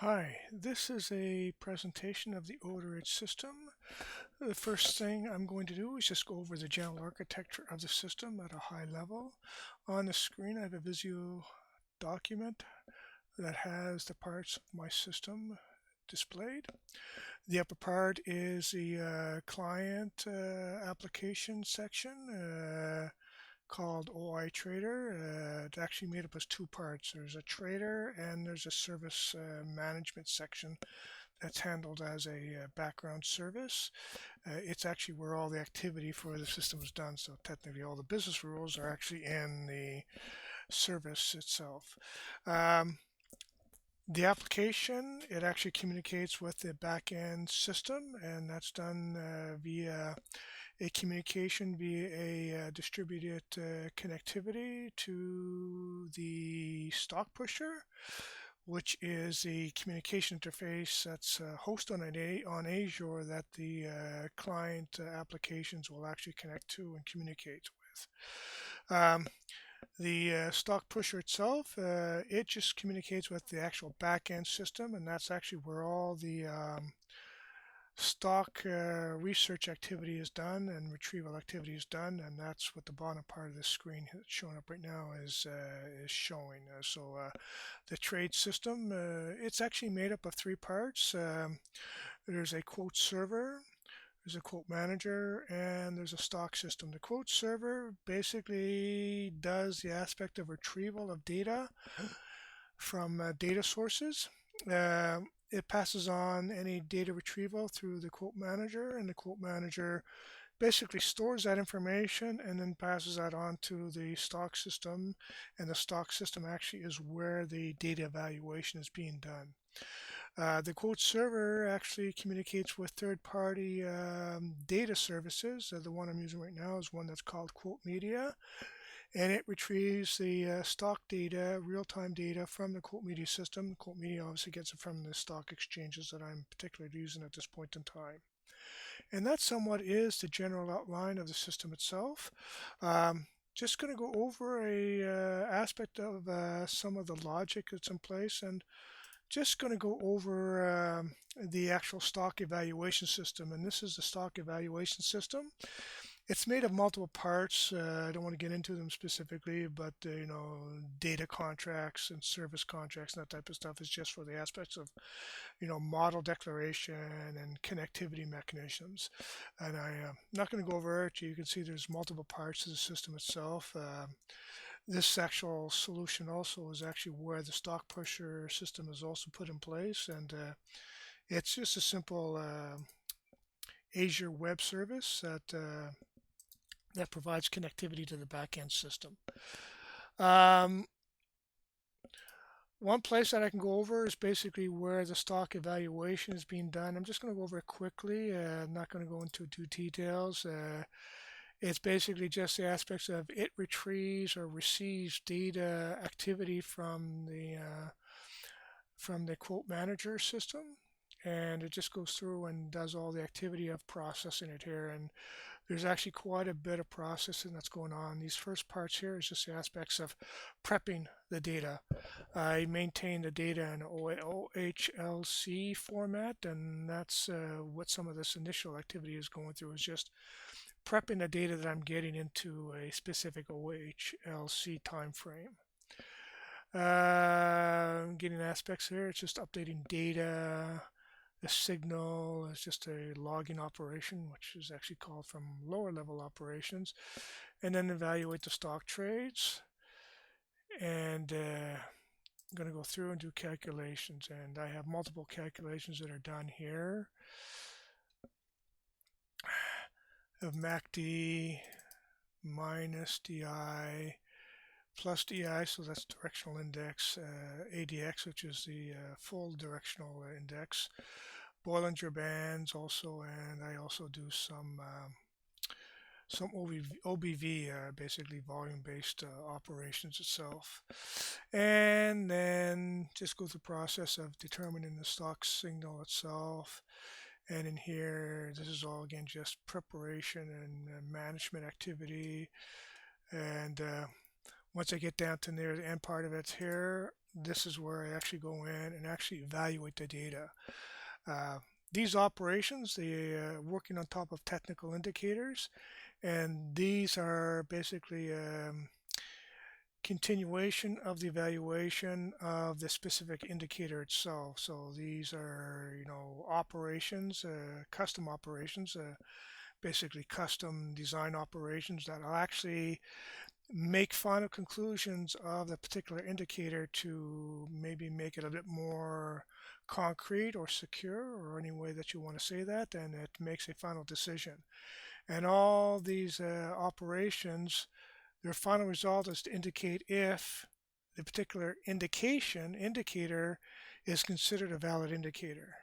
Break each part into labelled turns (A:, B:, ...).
A: Hi, this is a presentation of the orderIT system. The first thing I'm going to do is just go over the general architecture of the system at a high level. On the screen, I have a visual document that has the parts of my system displayed. The upper part is the client application section called OI Trader. It's actually made up as two parts. There's a trader and there's a service management section that's handled as a background service. It's actually where all the activity for the system is done. So technically all the business rules are actually in the service itself. Um, the application, it actually communicates with the back-end system, and that's done via a communication via a distributed connectivity to the stock pusher, which is the communication interface that's hosted on Azure that the client applications will actually connect to and communicate with. The stock pusher itself, it just communicates with the actual back-end system, and that's actually where all the stock research activity is done and retrieval activity is done, and that's what the bottom part of the screen that's showing up right now is showing. The trade system, it's actually made up of three parts. There's a quote server, there's a quote manager, and there's a stock system. The quote server basically does the aspect of retrieval of data from data sources. It passes on any data retrieval through the quote manager, and the quote manager basically stores that information and then passes that on to the stock system, and the stock system actually is where the data evaluation is being done. The quote server actually communicates with third-party data services. The one I'm using right now is one that's called Quote Media, and it retrieves the stock data, real-time data from the Quote Media system. Quote Media obviously gets it from the stock exchanges that I'm particularly using at this point in time. And that somewhat is the general outline of the system itself. Just going to go over a aspect of some of the logic that's in place, and just going to go over the actual stock evaluation system. And this is the stock evaluation system. It's made of multiple parts. I don't want to get into them specifically, but data contracts and service contracts and that type of stuff is just for the aspects of model declaration and connectivity mechanisms. And I'm not going to go over it. You can see there's multiple parts to the system itself. This actual solution also is actually where the stock pusher system is also put in place, and it's just a simple Azure web service that provides connectivity to the backend system. Um, One place that I can go over is basically where the stock evaluation is being done. I'm just going to go over it quickly. I'm not going to go into too details. It's basically just the aspects of it retrieves or receives data activity from the quote manager system, and it just goes through and does all the activity of processing it here. And there's actually quite a bit of processing that's going on. These first parts here is just the aspects of prepping the data. I maintain the data in OHLC format, and that's what some of this initial activity is going through, is just prepping the data that I'm getting into a specific OHLC time frame. Getting aspects here, it's just updating data. The signal is just a logging operation, which is actually called from lower level operations, and then evaluate the stock trades. And I'm going to go through and do calculations, and I have multiple calculations that are done here of MACD minus DI plus DI, so that's directional index, ADX, which is the full directional index, Bollinger Bands also, and I also do some OBV, basically volume-based operations itself. And then just go through the process of determining the stock signal itself. And in here, this is all, again, just preparation and management activity. And once I get down to near the end part of it here, this is where I actually go in and actually evaluate the data. Uh, these operations, they are working on top of technical indicators, and these are basically continuation of the evaluation of the specific indicator itself. So these are, operations, custom operations, basically custom design operations that will actually make final conclusions of the particular indicator to maybe make it a bit more concrete or secure, or any way that you want to say that, and it makes a final decision. And all these operations, their final result is to indicate if the particular indicator is considered a valid indicator.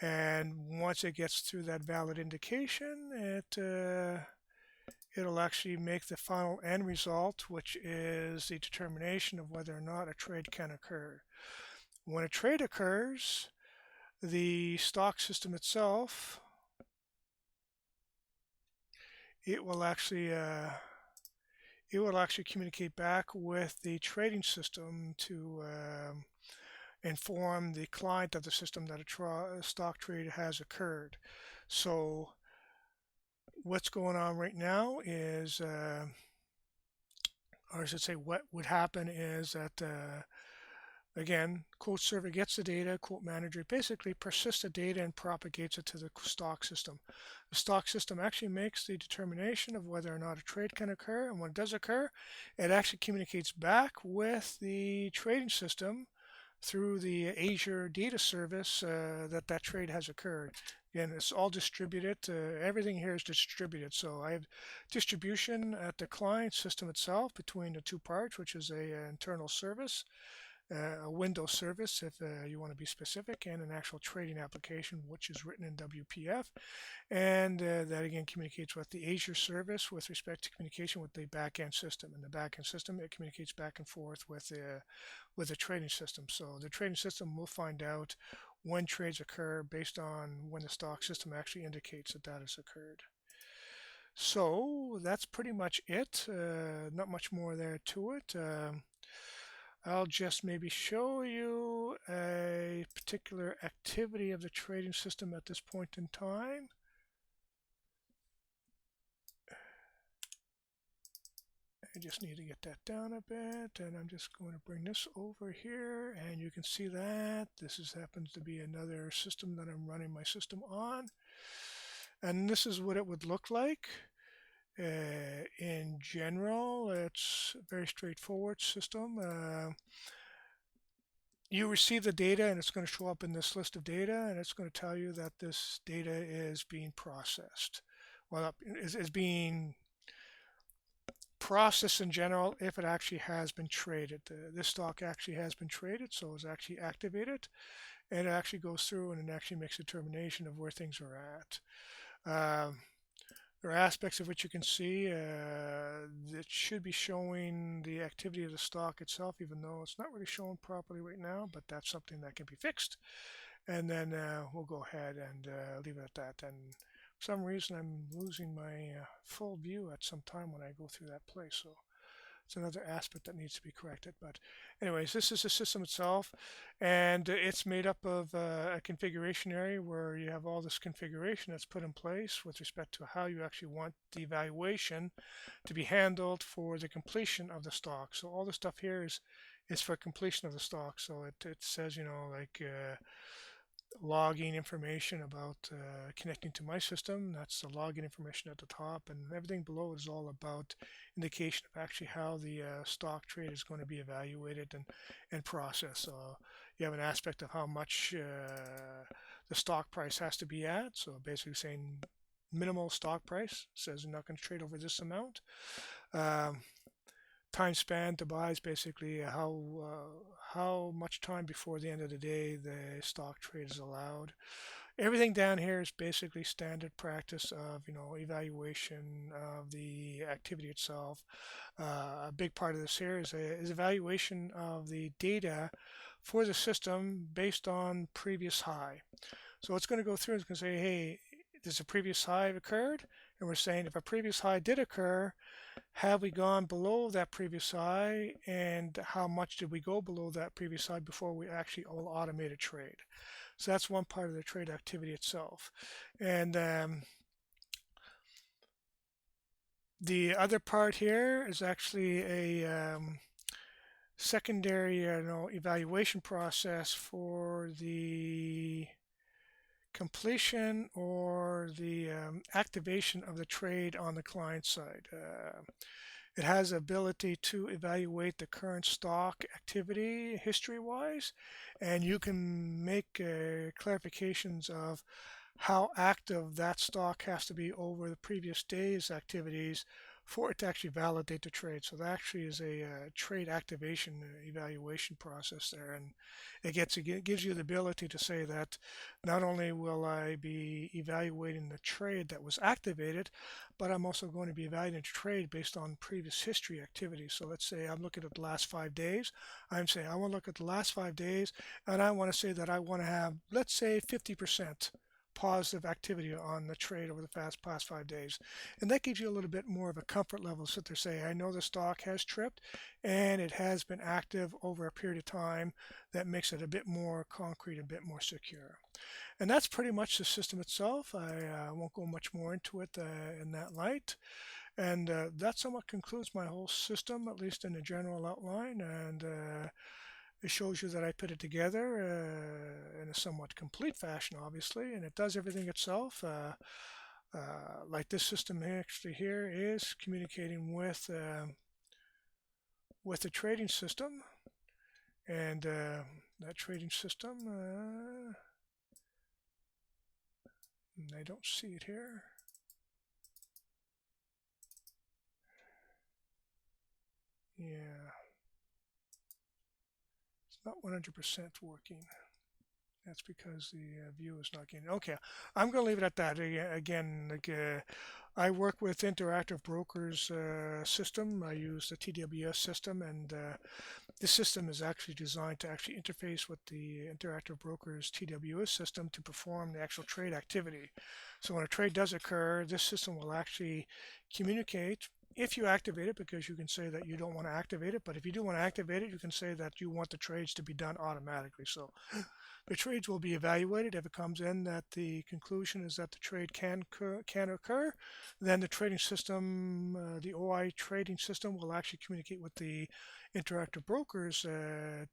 A: And once it gets through that valid indication, it'll actually make the final end result, which is the determination of whether or not a trade can occur. When a trade occurs, the stock system itself, it will actually communicate back with the trading system to inform the client of the system that a stock trade has occurred. So what's going on right now is, or I should say, what would happen is that, again, quote server gets the data, quote manager basically persists the data and propagates it to the stock system. The stock system actually makes the determination of whether or not a trade can occur, and when it does occur, it actually communicates back with the trading system through the Azure data service that trade has occurred. Again, it's all distributed. Everything here is distributed. So I have distribution at the client system itself between the two parts, which is a internal service, a Windows service if you want to be specific, and an actual trading application which is written in WPF, and that again communicates with the Azure service with respect to communication with the backend system. And the backend system, it communicates back and forth with the trading system. So the trading system will find out when trades occur based on when the stock system actually indicates that that has occurred. So that's pretty much it. Not much more there to it. I'll just maybe show you a particular activity of the trading system at this point in time. I just need to get that down a bit, and I'm just going to bring this over here, and you can see that this happens to be another system that I'm running my system on, and this is what it would look like. In general, it's a very straightforward system. You receive the data, and it's going to show up in this list of data, and it's going to tell you that this data is being processed. Well, is being process in general if it actually has been traded. This stock actually has been traded, so it's actually activated, and it actually goes through and it actually makes a determination of where things are at. There are aspects of which you can see that should be showing the activity of the stock itself, even though it's not really showing properly right now, but that's something that can be fixed. And then we'll go ahead and leave it at that. And for some reason, I'm losing my full view at some time when I go through that place. So it's another aspect that needs to be corrected. But anyways, this is the system itself, and it's made up of a configuration area where you have all this configuration that's put in place with respect to how you actually want the evaluation to be handled for the completion of the stock. So all the stuff here is for completion of the stock. So it says, like logging information about connecting to my system. That's the login information at the top, and everything below is all about indication of actually how the stock trade is going to be evaluated and processed. So you have an aspect of how much the stock price has to be at. So basically saying minimal stock price, says you're not going to trade over this amount. Time span to buy is basically how much time before the end of the day the stock trade is allowed. Everything down here is basically standard practice of evaluation of the activity itself. A big part of this here is evaluation of the data for the system based on previous high. So it's going to go through and it's going to say, hey, does a previous high occurred? And we're saying if a previous high did occur, have we gone below that previous high, and how much did we go below that previous high before we actually all automate a trade? So that's one part of the trade activity itself. And the other part here is actually a secondary evaluation process for the completion or the activation of the trade on the client side. It has the ability to evaluate the current stock activity history-wise, and you can make clarifications of how active that stock has to be over the previous day's activities for it to actually validate the trade. So that actually is a trade activation evaluation process there, and it gives you the ability to say that not only will I be evaluating the trade that was activated, but I'm also going to be evaluating the trade based on previous history activities. So let's say I'm looking at the last 5 days. I'm saying I want to look at the last 5 days, and I want to say that I want to have, let's say, 50% positive activity on the trade over the past 5 days. And that gives you a little bit more of a comfort level to sit there say, I know the stock has tripped and it has been active over a period of time. That makes it a bit more concrete, a bit more secure. And that's pretty much the system itself. I won't go much more into it in that light. And that somewhat concludes my whole system, at least in the general outline. And it shows you that I put it together in a somewhat complete fashion, obviously, and it does everything itself. Like this system actually here is communicating with the trading system, and that trading system, I don't see it here. Yeah, it's not 100% working. That's because the view is not getting. Okay, I'm going to leave it at that. Again, like, I work with Interactive Brokers system. I use the TWS system, and this system is actually designed to actually interface with the Interactive Brokers TWS system to perform the actual trade activity. So when a trade does occur, this system will actually communicate if you activate it, because you can say that you don't want to activate it, but if you do want to activate it, you can say that you want the trades to be done automatically. So the trades will be evaluated. If it comes in that the conclusion is that the trade can occur, then the trading system, the OI trading system, will actually communicate with the Interactive Brokers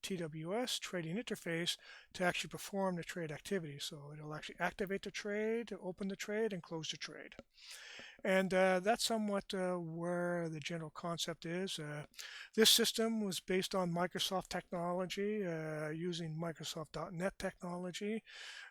A: TWS trading interface to actually perform the trade activity. So it'll actually activate the trade, open the trade, and close the trade. And that's somewhat where the general concept is. This system was based on Microsoft technology, using Microsoft.NET technology.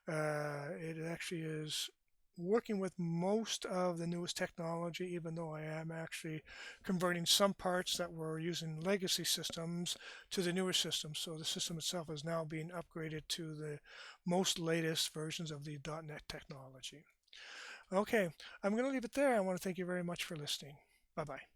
A: It actually is working with most of the newest technology, even though I am actually converting some parts that were using legacy systems to the newer systems. So the system itself is now being upgraded to the most latest versions of the .NET technology. Okay, I'm going to leave it there. I want to thank you very much for listening. Bye-bye.